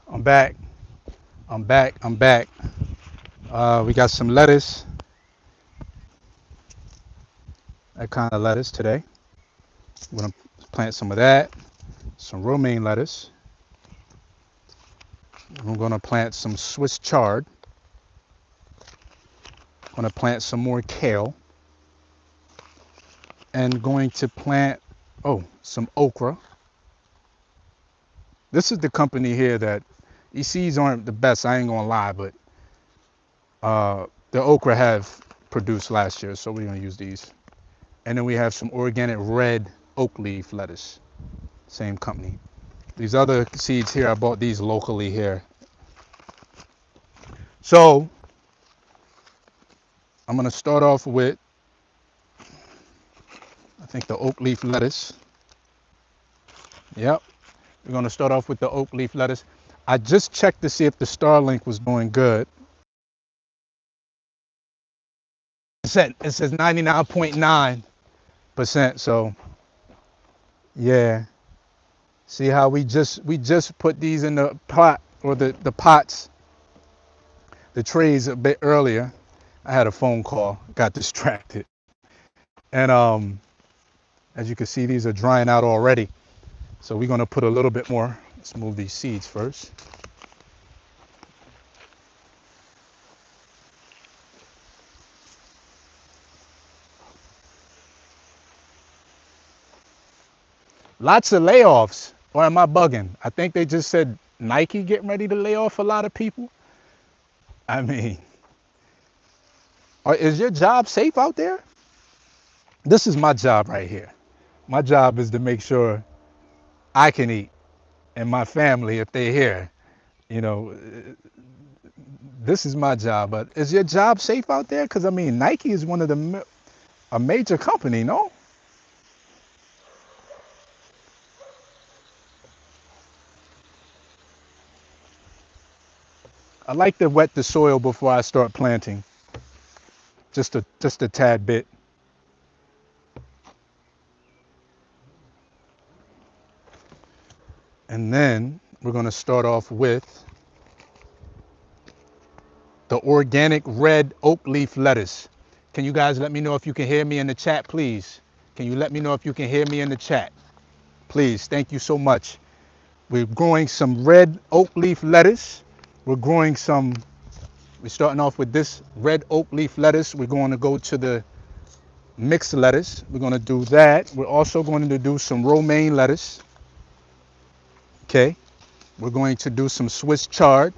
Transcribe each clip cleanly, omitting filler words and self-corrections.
I'm back. I'm back. I'm back. We got some lettuce, that kind of lettuce today. We're gonna plant some of that. Some romaine lettuce. I'm gonna plant some Swiss chard. I'm gonna plant some more kale, and going to plant some okra. This is the company here that these seeds aren't the best. I ain't gonna lie, but the okra have produced last year, so we're gonna use these. And then we have some organic red oak leaf lettuce, same company. These other seeds here, I bought these locally here. So I'm gonna start off with, I think, the oak leaf lettuce. Yep, we're gonna start off with the oak leaf lettuce. I just checked to see if the Starlink was doing good. It says 99.9%. So yeah, see how we just put these in the pot, or the pots, the trays, a bit earlier. I had a phone call, got distracted, and as you can see, these are drying out already. So we're gonna put a little bit more. Let's move these seeds first. Lots of layoffs, or am I bugging? I think they just said Nike getting ready to lay off a lot of people. I mean, is your job safe out there? This is my job right here. My job is to make sure I can eat, and my family, if they're here. You know, this is my job. But is your job safe out there? Because I mean, Nike is one of a major company, no? I like to wet the soil before I start planting, just a tad bit. And then we're going to start off with the organic red oak leaf lettuce. Can you guys let me know if you can hear me in the chat, please? Can you let me know if you can hear me in the chat? Please, thank you so much. We're growing some red oak leaf lettuce. We're starting off with this red oak leaf lettuce. We're going to go to the mixed lettuce. We're going to do that. We're also going to do some romaine lettuce. Okay. We're going to do some Swiss chard.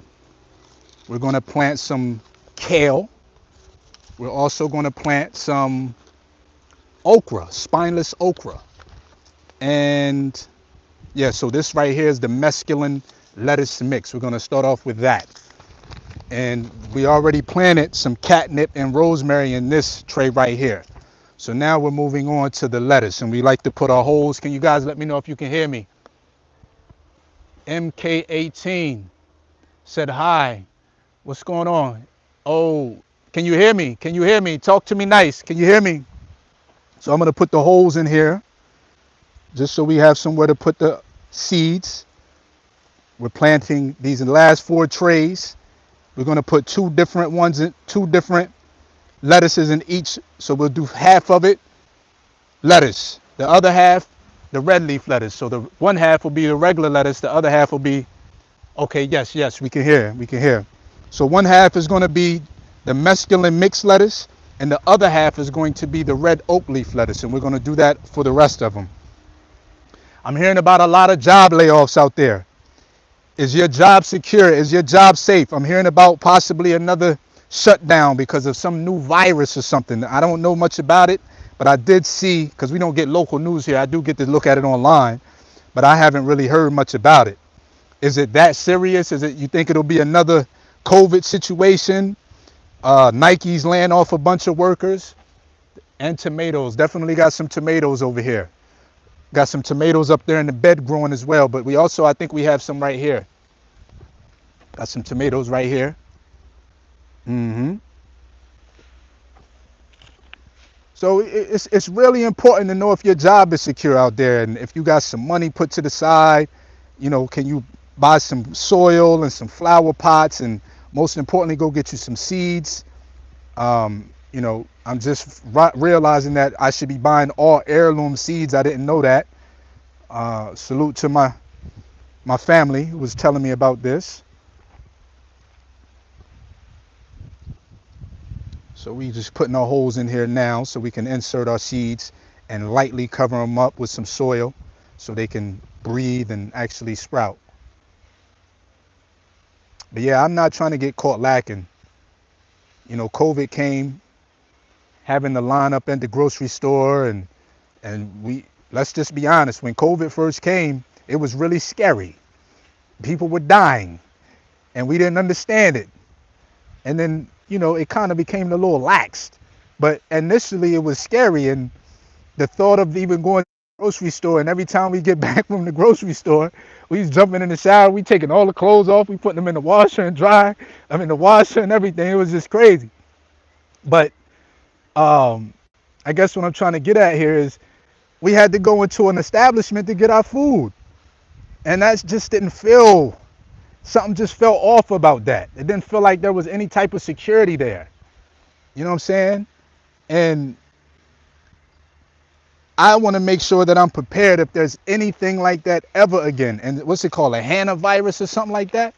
We're going to plant some kale. We're also going to plant some okra, spineless okra. And yeah, so this right here is the mesclun lettuce mix. We're going to start off with that. And we already planted some catnip and rosemary in this tray right here. So now we're moving on to the lettuce, and we like to put our holes. Can you guys let me know if you can hear me? MK18 said hi. What's going on? Oh, can you hear me? Can you hear me? Talk to me nice. Can you hear me? So I'm going to put the holes in here just so we have somewhere to put the seeds. We're planting these in the last 4 trays. We're going to put two different lettuces in each. So we'll do half of it lettuce, the other half the red leaf lettuce. So the one half will be the regular lettuce, the other half will be, okay, yes, we can hear. So one half is going to be the mesclun mixed lettuce, and the other half is going to be the red oak leaf lettuce, and we're going to do that for the rest of them. I'm hearing about a lot of job layoffs out there. Is your job secure? Is your job safe? I'm hearing about possibly another shutdown because of some new virus or something. I don't know much about it, but I did see, because we don't get local news here, I do get to look at it online, but I haven't really heard much about it. Is it that serious? Is it, you think it'll be another COVID situation? Nike's laying off a bunch of workers. And tomatoes. Definitely got some tomatoes over here. Got some tomatoes up there in the bed growing as well. But we also, I think we have some right here. Got some tomatoes right here. Mm-hmm. So it's really important to know if your job is secure out there, and if you got some money put to the side, can you buy some soil and some flower pots, and most importantly, go get you some seeds. I'm just realizing that I should be buying all heirloom seeds. I didn't know that. Salute to my family who was telling me about this. So we just putting our holes in here now so we can insert our seeds and lightly cover them up with some soil so they can breathe and actually sprout. But yeah, I'm not trying to get caught lacking. COVID came, having the line up at the grocery store, and we, let's just be honest, when COVID first came, it was really scary. People were dying and we didn't understand it. And then, it kind of became a little laxed. But initially it was scary, and the thought of even going to the grocery store, and every time we get back from the grocery store, we was jumping in the shower, we taking all the clothes off, we putting them in the washer and dry. I mean the washer and everything. It was just crazy. But I guess what I'm trying to get at here is we had to go into an establishment to get our food. And that just didn't feel, something just felt off about that. It didn't feel like there was any type of security there. You know what I'm saying? And I want to make sure that I'm prepared if there's anything like that ever again. And what's it called? A Hana virus or something like that?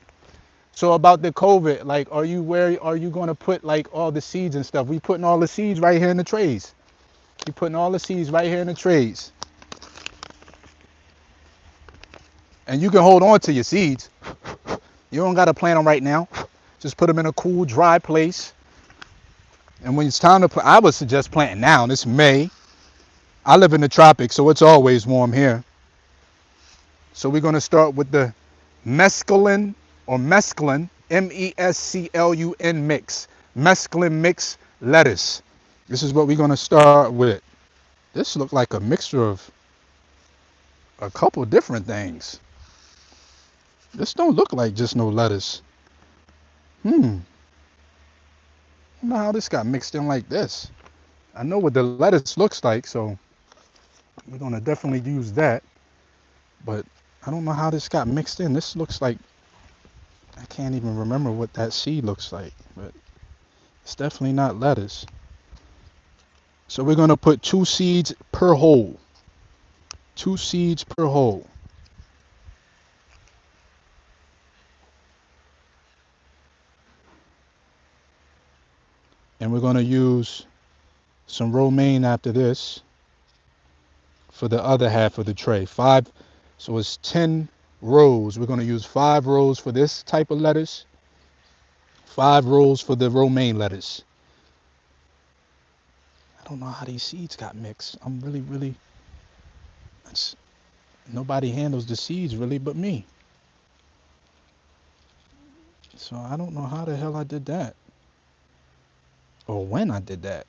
So about the COVID, like, where are you going to put like all the seeds and stuff? We putting all the seeds right here in the trays. We putting all the seeds right here in the trays. And you can hold on to your seeds. You don't got to plant them right now. Just put them in a cool, dry place. And when it's time to plant, I would suggest planting now. It's May. I live in the tropics, so it's always warm here. So we're going to start with the mesclun or mesclun, MESCLUN mix. Mesclun mix lettuce. This is what we're going to start with. This looks like a mixture of a couple different things. This don't look like just no lettuce. I don't know how this got mixed in like this. I know what the lettuce looks like, so we're going to definitely use that. But I don't know how this got mixed in. This looks like, I can't even remember what that seed looks like, but it's definitely not lettuce. So we're going to put 2 seeds per hole. 2 seeds per hole. And we're going to use some romaine after this for the other half of the tray. 5, so it's 10 rows. We're going to use 5 rows for this type of lettuce, 5 rows for the romaine lettuce. I don't know how these seeds got mixed. I'm really, nobody handles the seeds really but me. So I don't know how the hell I did that, or when I did that,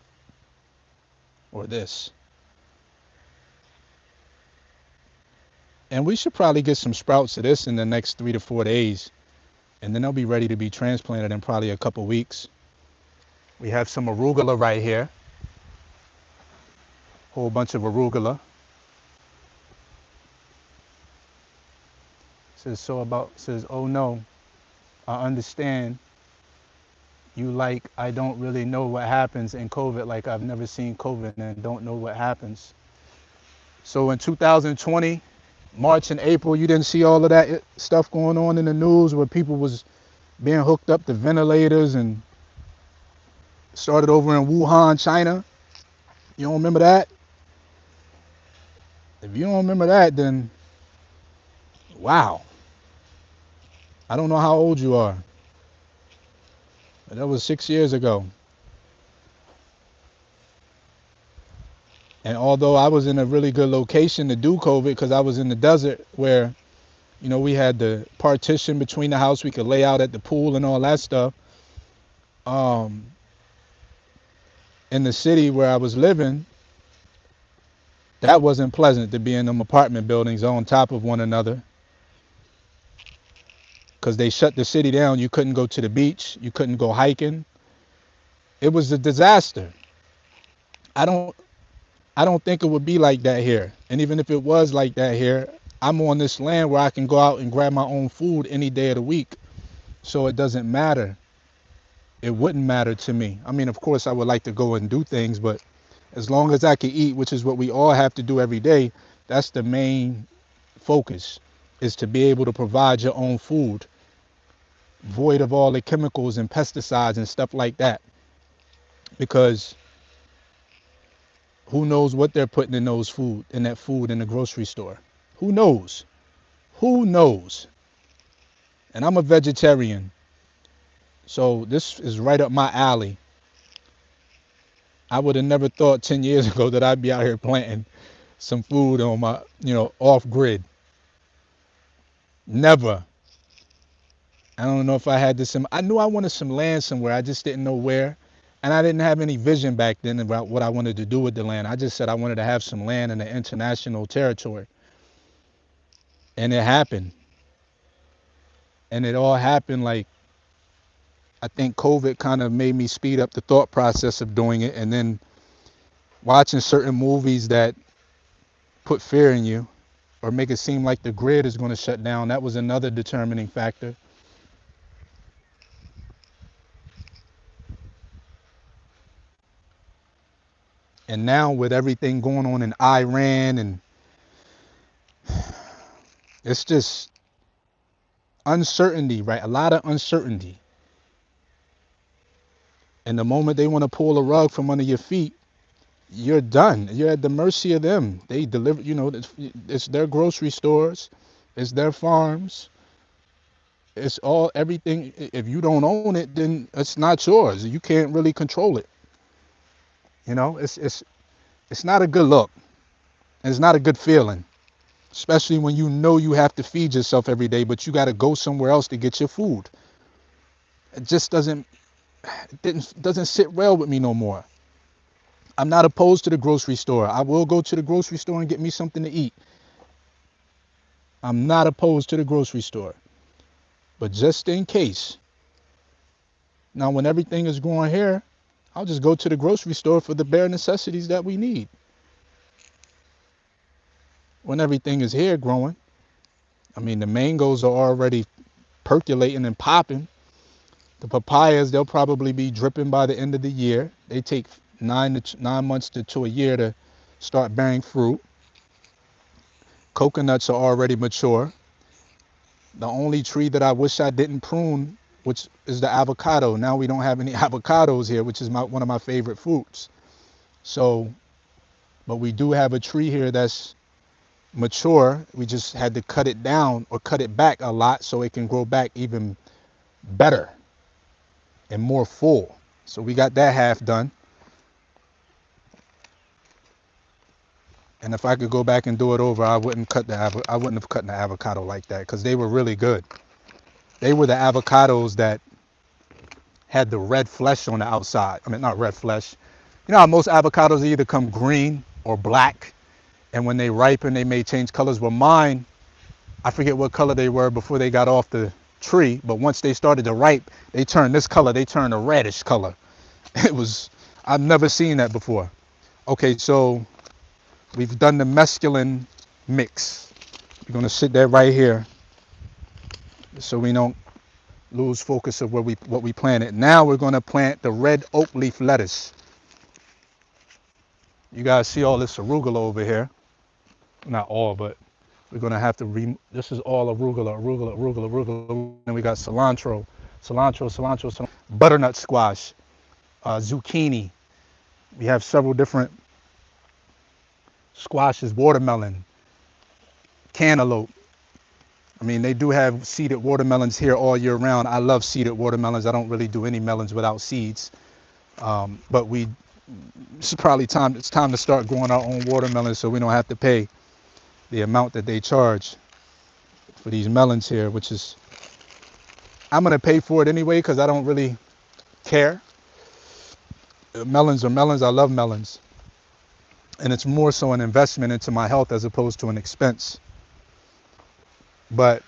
or this. And we should probably get some sprouts of this in the next 3 to 4 days. And then they'll be ready to be transplanted in probably a couple weeks. We have some arugula right here. Whole bunch of arugula. Says, oh no, I understand you, like, I don't really know what happens in COVID. Like, I've never seen COVID and don't know what happens. So in 2020, March and April, you didn't see all of that stuff going on in the news where people was being hooked up to ventilators, and started over in Wuhan, China. You don't remember that? If you don't remember that, then wow. I don't know how old you are, but that was 6 years ago. And although I was in a really good location to do COVID, because I was in the desert where, we had the partition between the house, we could lay out at the pool and all that stuff. In the city where I was living, that wasn't pleasant to be in them apartment buildings on top of one another, because they shut the city down. You couldn't go to the beach. You couldn't go hiking. It was a disaster. I don't think it would be like that here. And even if it was like that here, I'm on this land where I can go out and grab my own food any day of the week. So it doesn't matter. It wouldn't matter to me. I mean, of course, I would like to go and do things, but as long as I can eat, which is what we all have to do every day, that's the main focus, is to be able to provide your own food, void of all the chemicals and pesticides and stuff like that. Because who knows what they're putting in that food in the grocery store? Who knows? Who knows? And I'm a vegetarian, so this is right up my alley. I would have never thought 10 years ago that I'd be out here planting some food on my, off grid. Never. I don't know if I had this. I knew I wanted some land somewhere. I just didn't know where. And I didn't have any vision back then about what I wanted to do with the land. I just said I wanted to have some land in the international territory. And it happened. And it all happened like, I think COVID kind of made me speed up the thought process of doing it. And then watching certain movies that put fear in you or make it seem like the grid is going to shut down, that was another determining factor. And now with everything going on in Iran, and it's just uncertainty, right? A lot of uncertainty. And the moment they want to pull a rug from under your feet, you're done. You're at the mercy of them. They deliver, it's their grocery stores, it's their farms, it's all everything. If you don't own it, then it's not yours. You can't really control it. It's not a good look. It's not a good feeling, especially when you know you have to feed yourself every day, but you got to go somewhere else to get your food. It just doesn't sit well with me no more. I'm not opposed to the grocery store. I will go to the grocery store and get me something to eat. I'm not opposed to the grocery store. But just in case, now when everything is going here, I'll just go to the grocery store for the bare necessities that we need. When everything is here growing, I mean, the mangoes are already percolating and popping. The papayas, they'll probably be dripping by the end of the year. They take 9 months to a year to start bearing fruit. Coconuts are already mature. The only tree that I wish I didn't prune, which is the avocado. Now we don't have any avocados here, which is one of my favorite fruits. So, but we do have a tree here that's mature. We just had to cut it down or cut it back a lot so it can grow back even better and more full. So we got that half done. And if I could go back and do it over, I wouldn't have cut the avocado like that, because they were really good. They were the avocados that had the red flesh on the outside. I mean, not red flesh. You know how most avocados either come green or black, and when they ripen, they may change colors. Well, mine, I forget what color they were before they got off the tree, but once they started to ripe, they turned this color. They turned a reddish color. I've never seen that before. Okay, so we've done the mescaline mix. We're gonna sit there right here so we don't lose focus of what we planted. Now we're gonna plant the red oak leaf lettuce. You guys see all this arugula over here? Not all, but we're gonna have to this is all arugula. And we got cilantro, butternut squash, zucchini. We have several different squashes, watermelon, cantaloupe. I mean, they do have seeded watermelons here all year round. I love seeded watermelons. I don't really do any melons without seeds. But it's probably time to start growing our own watermelons so we don't have to pay the amount that they charge for these melons here, which is, I'm gonna pay for it anyway because I don't really care. Melons are melons. I love melons. And it's more so an investment into my health as opposed to an expense. But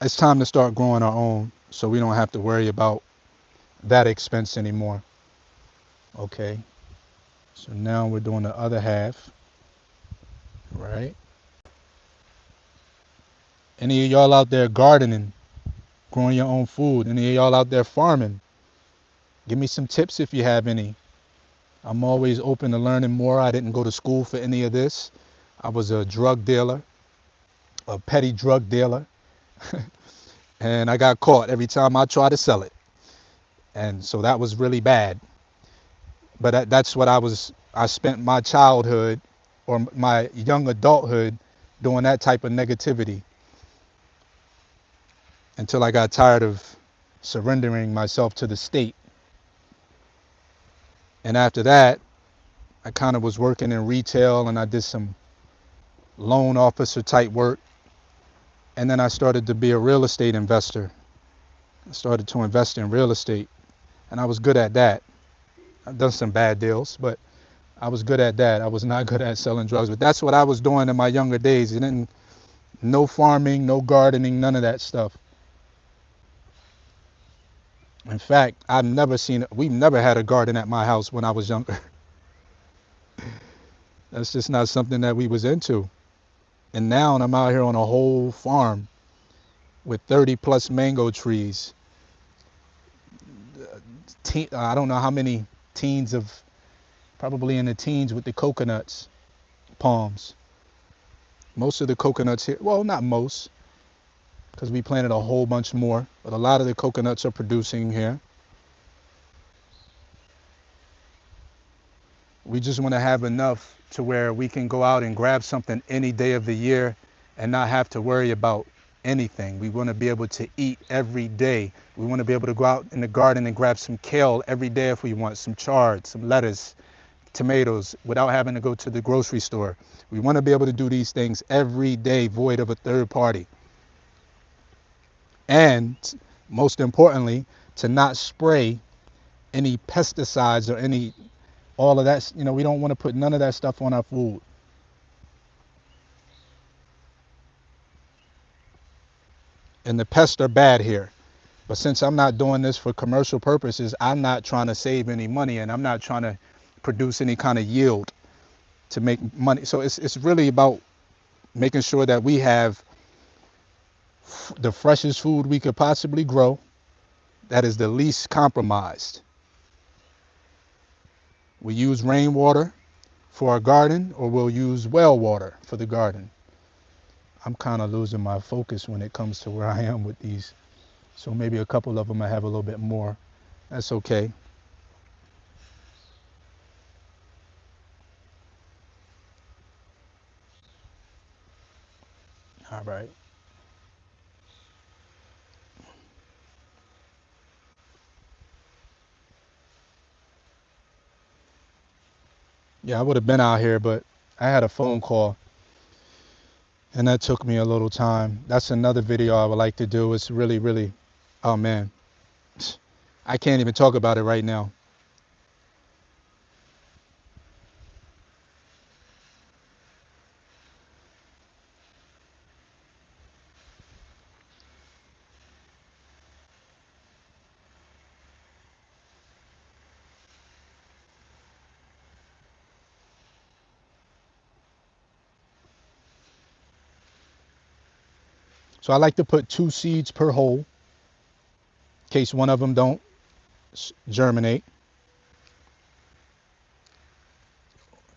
it's time to start growing our own so we don't have to worry about that expense anymore. Okay, so now we're doing the other half. right? Any of y'all out there gardening, growing your own food? Any of y'all out there farming? Give me some tips if you have any. I'm always open to learning more. I didn't go to school for any of this. I was a drug dealer, a petty drug dealer, and I got caught every time I tried to sell it. And so that was really bad. But that's what I spent my childhood or my young adulthood doing that type of negativity until I got tired of surrendering myself to the state. And after that, I kind of was working in retail and I did some loan officer type work. And then I started to be a real estate investor. I started to invest in real estate and I was good at that. I've done some bad deals, but I was good at that. I was not good at selling drugs, but that's what I was doing in my younger days. And then no farming, no gardening, none of that stuff. In fact, we've never had a garden at my house when I was younger. That's just not something that we was into. And now I'm out here on a whole farm with 30 plus mango trees. I don't know how many teens of, probably in the teens with the coconuts, palms. Most of the coconuts here, well, not most, because we planted a whole bunch more, but a lot of the coconuts are producing here. We just want to have enough to where we can go out and grab something any day of the year and not have to worry about anything. We want to be able to eat every day. We want to be able to go out in the garden and grab some kale every day if we want, some chard, some lettuce, tomatoes, without having to go to the grocery store. We want to be able to do these things every day, void of a third party. And most importantly, to not spray any pesticides or any all of that. We don't want to put none of that stuff on our food. And the pests are bad here. But since I'm not doing this for commercial purposes, I'm not trying to save any money and I'm not trying to produce any kind of yield to make money. So it's really about making sure that we have the freshest food we could possibly grow that is the least compromised. We use rainwater for our garden or we'll use well water for the garden. I'm kind of losing my focus when it comes to where I am with these. So maybe a couple of them I have a little bit more. That's okay. All right. Yeah, I would have been out here, but I had a phone call and that took me a little time. That's another video I would like to do. It's really, really, oh man, I can't even talk about it right now. So I like to put 2 seeds per hole in case one of them don't germinate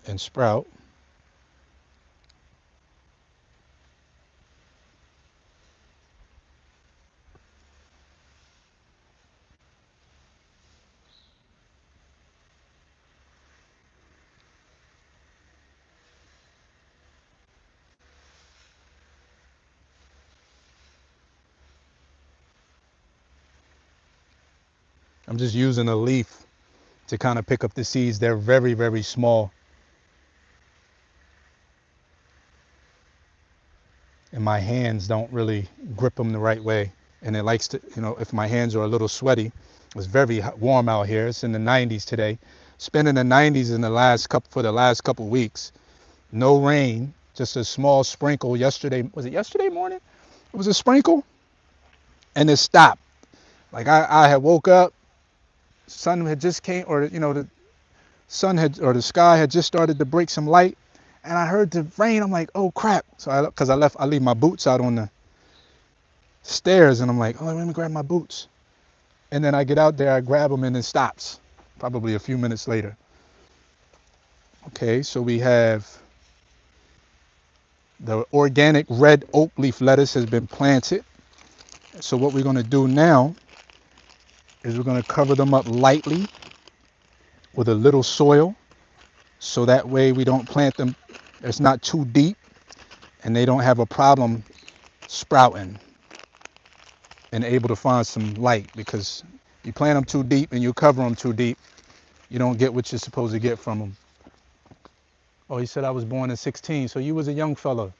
and sprout. I'm just using a leaf to kind of pick up the seeds. They're very, very small. And my hands don't really grip them the right way. And it likes to, if my hands are a little sweaty, it's very warm out here. It's in the 90s today. It's been in the 90s for the last couple weeks. No rain, just a small sprinkle yesterday. Was it yesterday morning? It was a sprinkle and it stopped. Like I had woke up, sun had just came, or the sun had, or the sky had just started to break some light, and I heard the rain. I'm like, oh crap. So I leave my boots out on the stairs, and I'm like, oh, let me grab my boots. And then I get out there, I grab them, and it stops. Probably a few minutes later. Okay, so we have the organic red oak leaf lettuce has been planted. So what we're going to do now is we're going to cover them up lightly with a little soil, so that way we don't plant them, it's not too deep, and they don't have a problem sprouting and able to find some light, because you plant them too deep and you cover them too deep, you don't get what you're supposed to get from them. Oh, he said I was born in 16, so you was a young fella.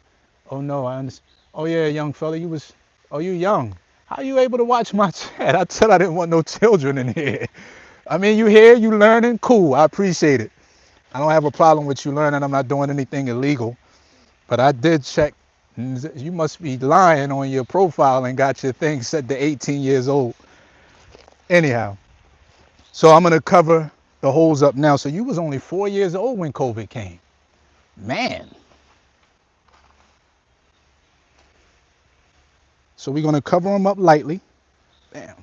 Oh no, I understand. Oh yeah, young fella, you young. How you able to watch my chat? I said I didn't want no children in here. I mean, you here, you learning, cool, I appreciate it. I don't have a problem with you learning, I'm not doing anything illegal. But I did check, you must be lying on your profile and got your thing set to 18 years old. Anyhow, so I'm gonna cover the holes up now. So you was only 4 years old when COVID came. Man. So we're gonna cover them up lightly. Bam.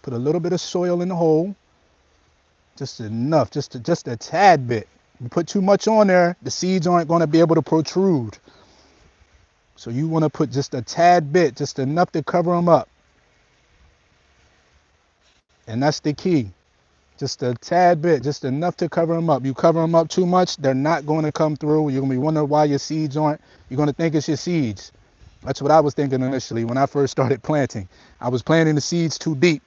Put a little bit of soil in the hole. Just enough, just a tad bit. You put too much on there, the seeds aren't gonna be able to protrude. So you wanna put just a tad bit, just enough to cover them up. And that's the key. Just a tad bit, just enough to cover them up. You cover them up too much, they're not going to come through. You're going to be wondering why your seeds aren't. You're going to think it's your seeds. That's what I was thinking initially when I first started planting. I was planting the seeds too deep.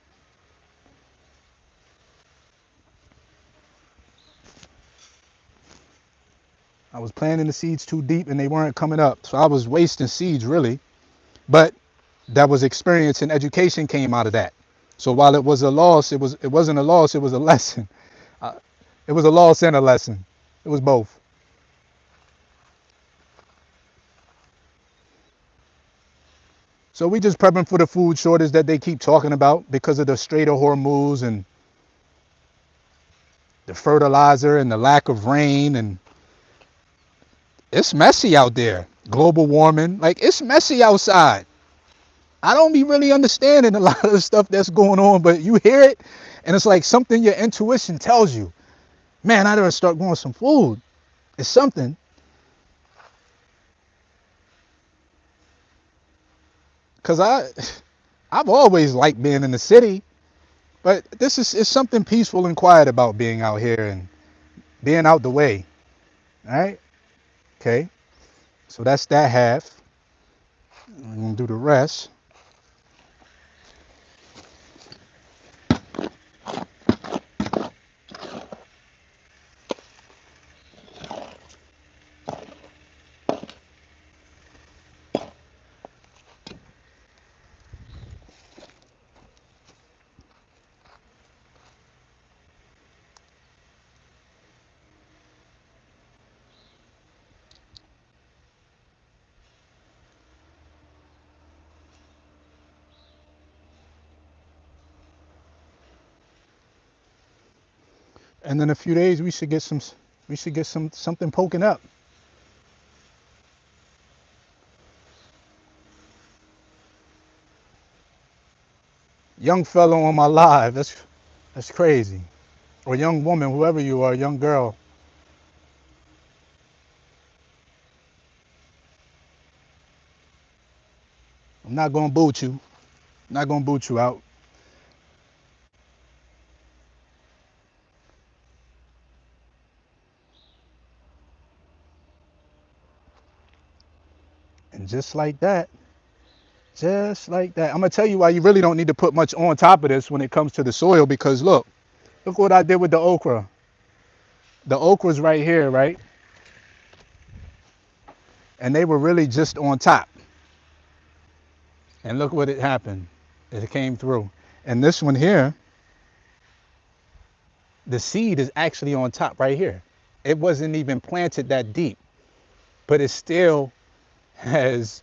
I was planting the seeds too deep and they weren't coming up. So I was wasting seeds really. But that was experience and education came out of that. So while it was a loss, it wasn't a loss, it was a lesson. Uh, it was a loss and a lesson. It was both. So we just prepping for the food shortage that they keep talking about because of the Strait of Hormuz and the fertilizer and the lack of rain, and it's messy out there. Global warming, like it's messy outside. I don't be really understanding a lot of the stuff that's going on, but you hear it and it's like something your intuition tells you, man, I gotta start growing some food. It's something. Cause I've always liked being in the city, but this is it's something peaceful and quiet about being out here and being out the way. All right. Okay. So that's that half. I'm gonna do the rest. And in a few days we should get something poking up. Young fellow on my live, that's crazy. Or young woman, whoever you are, young girl. I'm not gonna boot you. I'm not gonna boot you out. And just like that, I'm gonna tell you why you really don't need to put much on top of this when it comes to the soil, because look what I did with the okra. The okra's right here, right? And they were really just on top. And look what it happened. It came through. And this one here, the seed is actually on top right here. It wasn't even planted that deep, but it still has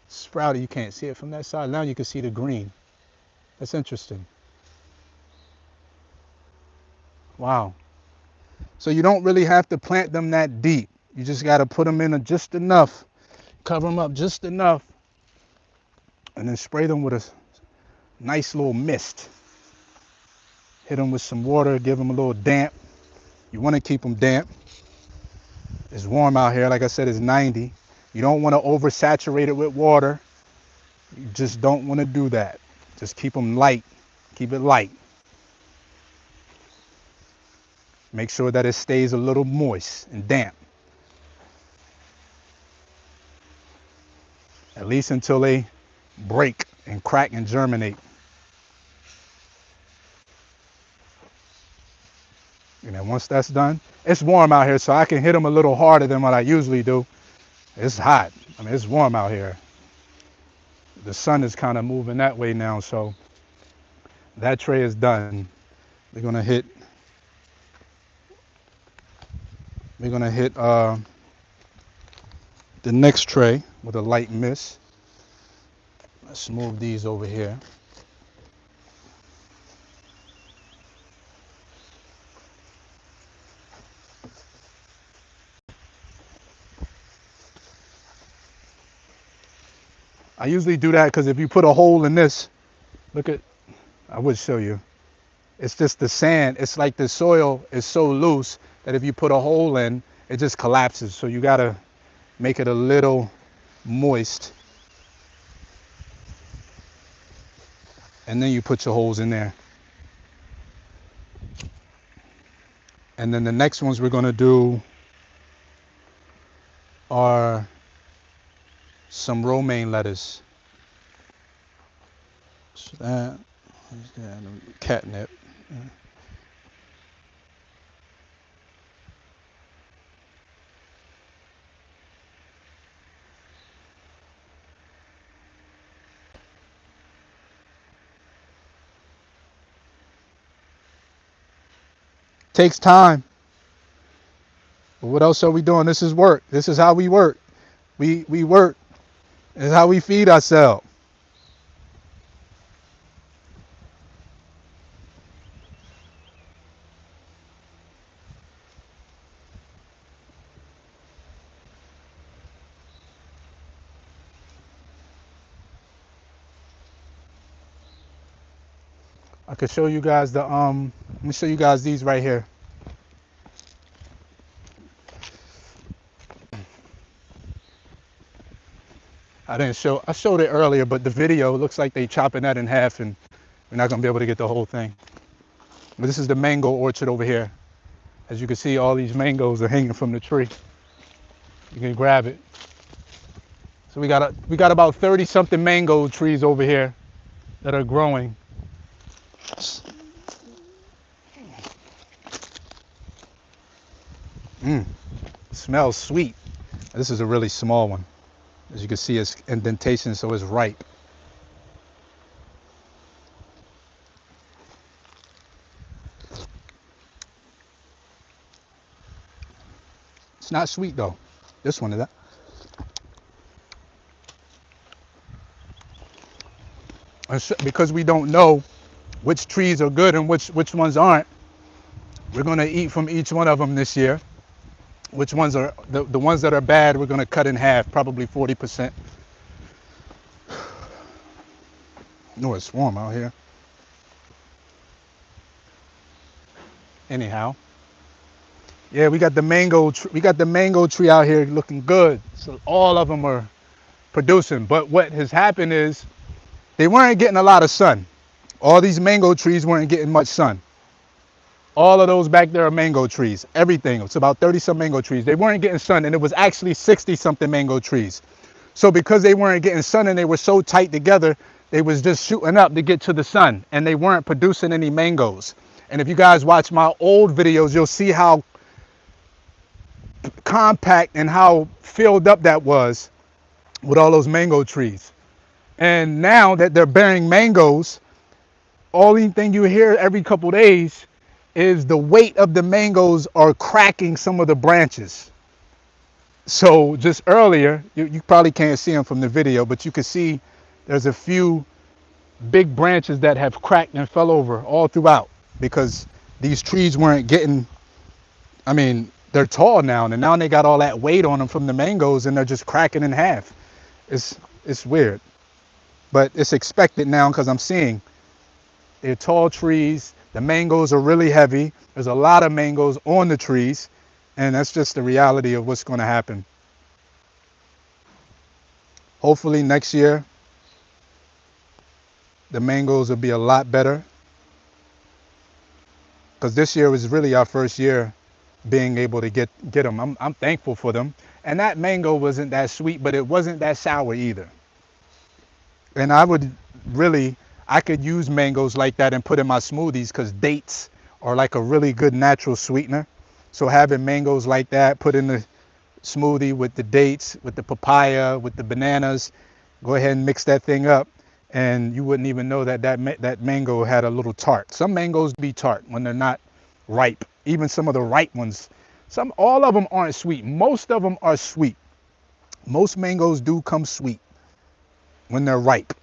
sprouted. You can't see it from that side. Now you can see the green. That's interesting. Wow. So you don't really have to plant them that deep. You just got to put them in just enough, cover them up just enough, and then spray them with a nice little mist. Hit them with some water, give them a little damp. You want to keep them damp. It's warm out here. Like I said, it's 90. You don't want to oversaturate it with water. You just don't want to do that. Just keep them light. Keep it light. Make sure that it stays a little moist and damp. At least until they break and crack and germinate. And then once that's done, it's warm out here, so I can hit them a little harder than what I usually do. It's hot. I mean, it's warm out here. The sun is kind of moving that way now, so that tray is done. We're gonna hit the next tray with a light mist. Let's move these over here. I usually do that because if you put a hole in this, look at, I would show you. It's just the sand. It's like the soil is so loose that if you put a hole in, it just collapses. So you gotta make it a little moist. And then you put your holes in there. And then the next ones we're gonna do are some romaine lettuce. So that, catnip. Takes time. But what else are we doing? This is work. This is how we work. We work. This is how we feed ourselves. I could show you guys the let me show you guys these right here. I showed it earlier, but the video looks like they chopping that in half and we're not gonna be able to get the whole thing. But this is the mango orchard over here. As you can see, all these mangoes are hanging from the tree. You can grab it. So we got about 30 something mango trees over here that are growing. Smells sweet. This is a really small one. As you can see, it's indentation, so it's ripe. It's not sweet though. This one is that. Because we don't know which trees are good and which ones aren't, we're gonna eat from each one of them this year. Which ones are, the ones that are bad, we're gonna cut in half, probably 40%. No, it's warm out here. Anyhow, yeah, we got the mango tree out here looking good. So all of them are producing. But what has happened is they weren't getting a lot of sun. All these mango trees weren't getting much sun. All of those back there are mango trees. Everything. It's about 30 some mango trees. They weren't getting sun, and it was actually 60 something mango trees. So because they weren't getting sun and they were so tight together, they was just shooting up to get to the sun, and they weren't producing any mangoes. And if you guys watch my old videos, you'll see how compact and how filled up that was with all those mango trees. And now that they're bearing mangoes, only thing you hear every couple days is the weight of the mangoes are cracking some of the branches. So just earlier, you probably can't see them from the video, but you can see there's a few big branches that have cracked and fell over all throughout because these trees weren't getting, I mean, they're tall now, and now they got all that weight on them from the mangoes, and they're just cracking in half. It's weird, but it's expected now because I'm seeing they're tall trees. The mangoes are really heavy. There's a lot of mangoes on the trees, and that's just the reality of what's going to happen. Hopefully next year the mangoes will be a lot better, because this year was really our first year being able to get them. I'm thankful for them. And that mango wasn't that sweet, but it wasn't that sour either. And I would really, I could use mangoes like that and put in my smoothies, because dates are like a really good natural sweetener. So having mangoes like that put in the smoothie with the dates, with the papaya, with the bananas, go ahead and mix that thing up, and you wouldn't even know that that mango had a little tart. Some mangoes be tart when they're not ripe. Even some of the ripe ones, all of them aren't sweet. Most of them are sweet. Most mangoes do come sweet when they're ripe.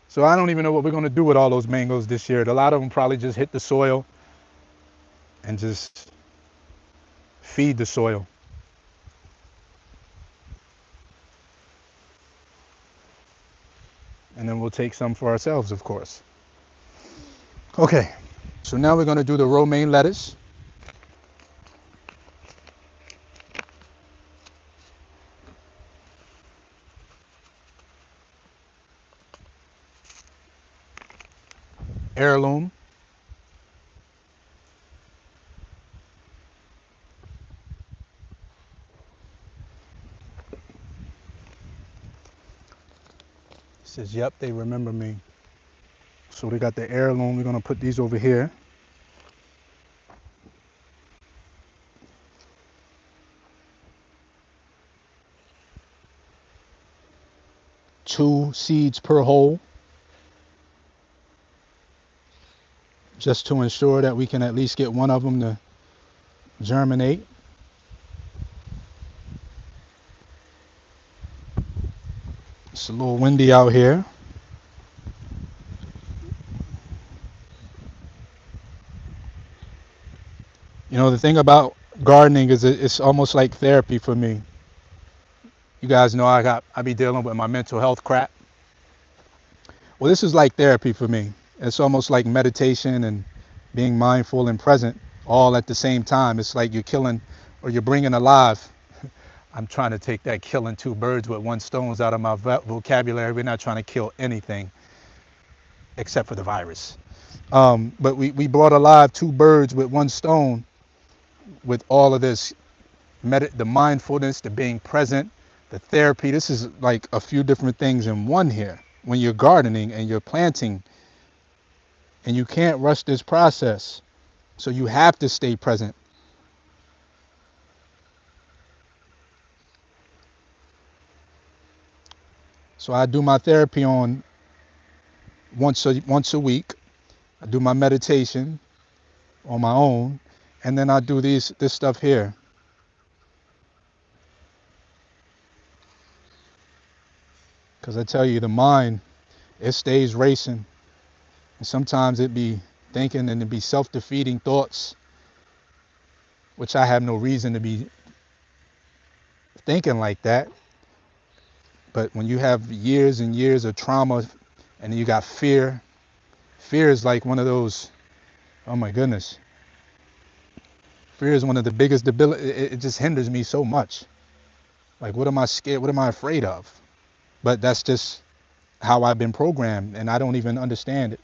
So I don't even know what we're going to do with all those mangoes this year. A lot of them probably just hit the soil and just feed the soil. And then we'll take some for ourselves, of course. Okay, so now we're going to do the romaine lettuce. Heirloom. He says, yep, they remember me. So we got the heirloom. We're going to put these over here. Two seeds per hole, just to ensure that we can at least get one of them to germinate. It's a little windy out here. You know, the thing about gardening is it's almost like therapy for me. You guys know I be dealing with my mental health crap. Well, this is like therapy for me. It's almost like meditation and being mindful and present all at the same time. It's like you're killing or you're bringing alive. I'm trying to take that killing two birds with one stone out of my vocabulary. We're not trying to kill anything except for the virus. But we brought alive two birds with one stone with all of this, the mindfulness, the being present, the therapy. This is like a few different things in one here. When you're gardening and you're planting, and you can't rush this process, so you have to stay present. So I do my therapy on once a week. I do my meditation on my own, and then I do this stuff here. Because I tell you, the mind, it stays racing, and sometimes it be thinking and it be self-defeating thoughts, which I have no reason to be thinking like that. But when you have years and years of trauma, and you got fear is like one of those, oh my goodness, fear is one of the biggest it just hinders me so much. Like, what am I scared, what am I afraid of? But that's just how I've been programmed, and I don't even understand it.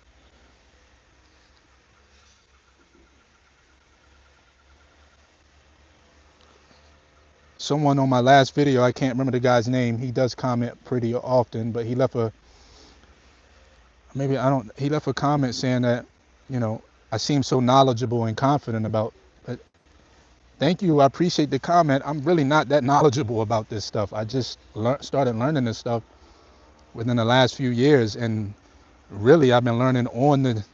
Someone on my last video, I can't remember the guy's name, he does comment pretty often, but he left a, maybe I don't, he left a comment saying that, you know, I seem so knowledgeable and confident about it. Thank you, I appreciate the comment. I'm really not that knowledgeable about this stuff. I just started learning this stuff within the last few years, and really I've been learning on the,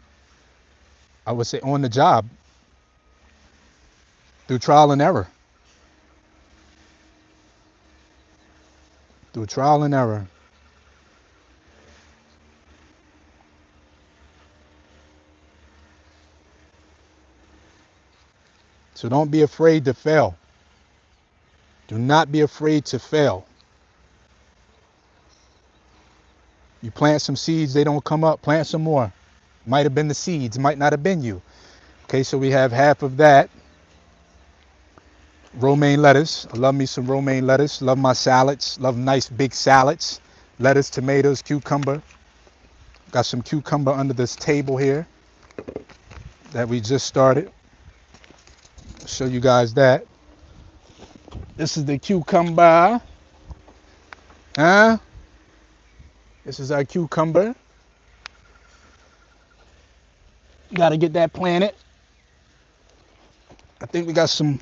I would say on the job, through trial and error. through trial and error. So don't be afraid to fail. Do not be afraid to fail. You plant some seeds, they don't come up, plant some more. Might have been the seeds, might not have been you. Okay, so we have half of that. Romaine lettuce. I love me some romaine lettuce. Love my salads. Love nice big salads. Lettuce, tomatoes, cucumber. Got some cucumber under this table here that we just started. I'll show you guys that. This is the cucumber. Huh? This is our cucumber. Got to get that planted. I think we got some,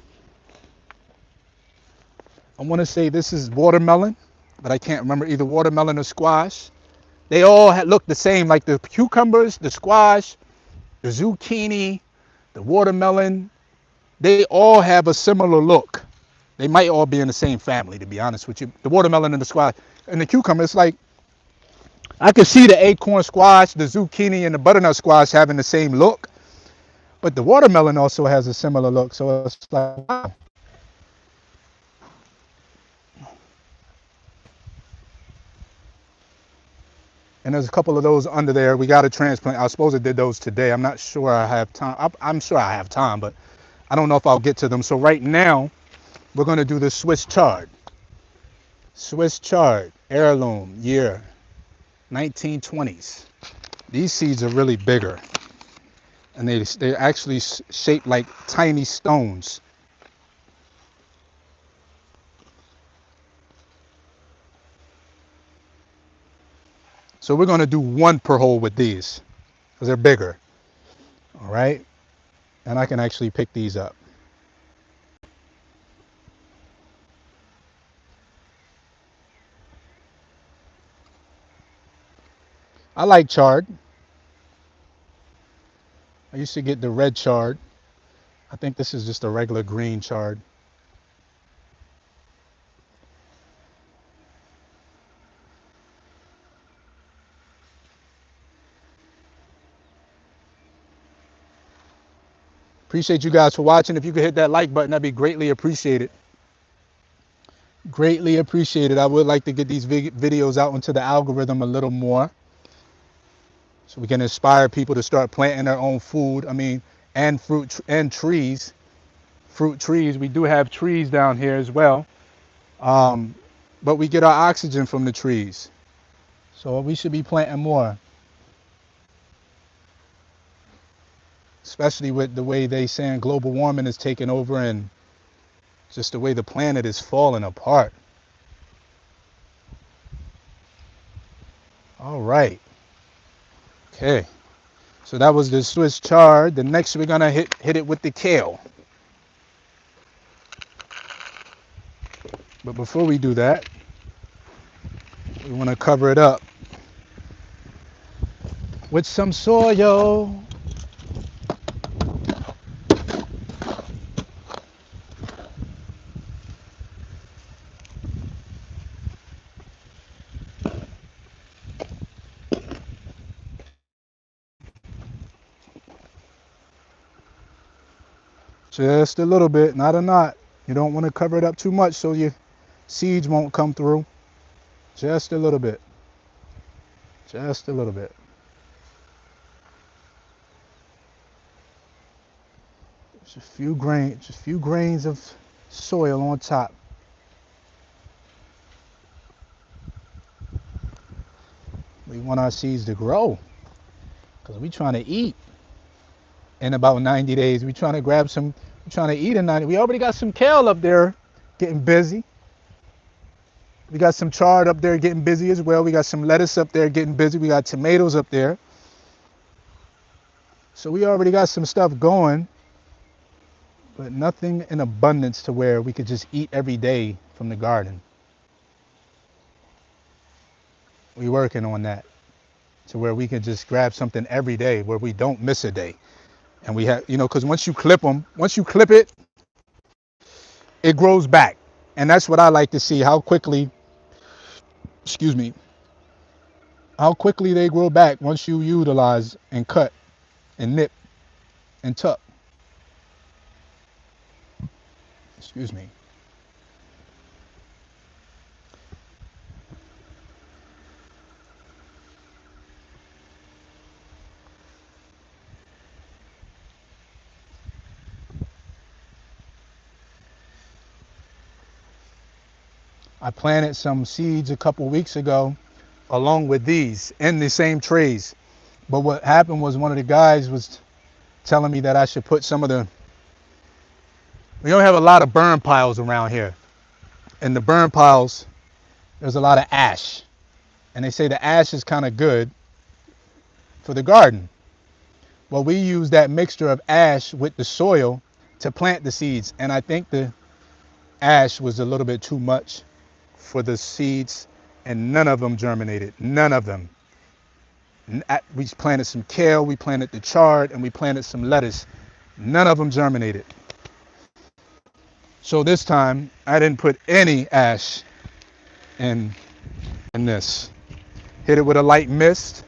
I want to say this is watermelon, but I can't remember, either watermelon or squash. They all look the same, like the cucumbers, the squash, the zucchini, the watermelon. They all have a similar look. They might all be in the same family, to be honest with you. The watermelon and the squash and the cucumber, it's like, I could see the acorn squash, the zucchini, and the butternut squash having the same look. But the watermelon also has a similar look. So it's like, wow. And there's a couple of those under there. We got to transplant. I was supposed to did those today. I'm not sure I have time. I'm sure I have time, but I don't know if I'll get to them. So right now, we're going to do the Swiss chard. Swiss chard, heirloom, year 1920s. These seeds are really bigger. And they're actually shaped like tiny stones. So we're going to do one per hole with these because they're bigger. All right. And I can actually pick these up. I like chard. I used to get the red chard. I think this is just a regular green chard. Appreciate you guys for watching. If you could hit that like button, that'd be greatly appreciated. Greatly appreciated. I would like to get these videos out into the algorithm a little more, so we can inspire people to start planting their own food. I mean, and fruit and trees. Fruit trees. We do have trees down here as well. But we get our oxygen from the trees. So we should be planting more. Especially with the way they saying global warming is taking over and just the way the planet is falling apart. All right. Okay. So that was the Swiss chard. The next we're gonna hit it with the kale. But before we do that, we want to cover it up with some soil. Just a little bit, not a lot. You don't want to cover it up too much so your seeds won't come through. Just a little bit. Just a little bit. Just a few grains of soil on top. We want our seeds to grow because we're trying to eat in about 90 days. We're trying to grab some, we're trying to eat in 90. We already got some kale up there getting busy. We got some chard up there getting busy as well. We got some lettuce up there getting busy. We got tomatoes up there. So we already got some stuff going, but nothing in abundance to where we could just eat every day from the garden. We're working on that to where we can just grab something every day where we don't miss a day. And we have, you know, because once you clip it, it grows back. And that's what I like to see, how quickly excuse me, how quickly they grow back once you utilize and cut and nip and tuck. Excuse me. I planted some seeds a couple weeks ago along with these in the same trays. But what happened was one of the guys was telling me that I should put some of the, we don't have a lot of burn piles around here. In the burn piles, there's a lot of ash. And they say the ash is kind of good for the garden. Well, we use that mixture of ash with the soil to plant the seeds. And I think the ash was a little bit too much for the seeds, and none of them germinated. None of them. We planted some kale, we planted the chard, and we planted some lettuce. None of them germinated. So this time, I didn't put any ash in this. Hit it with a light mist,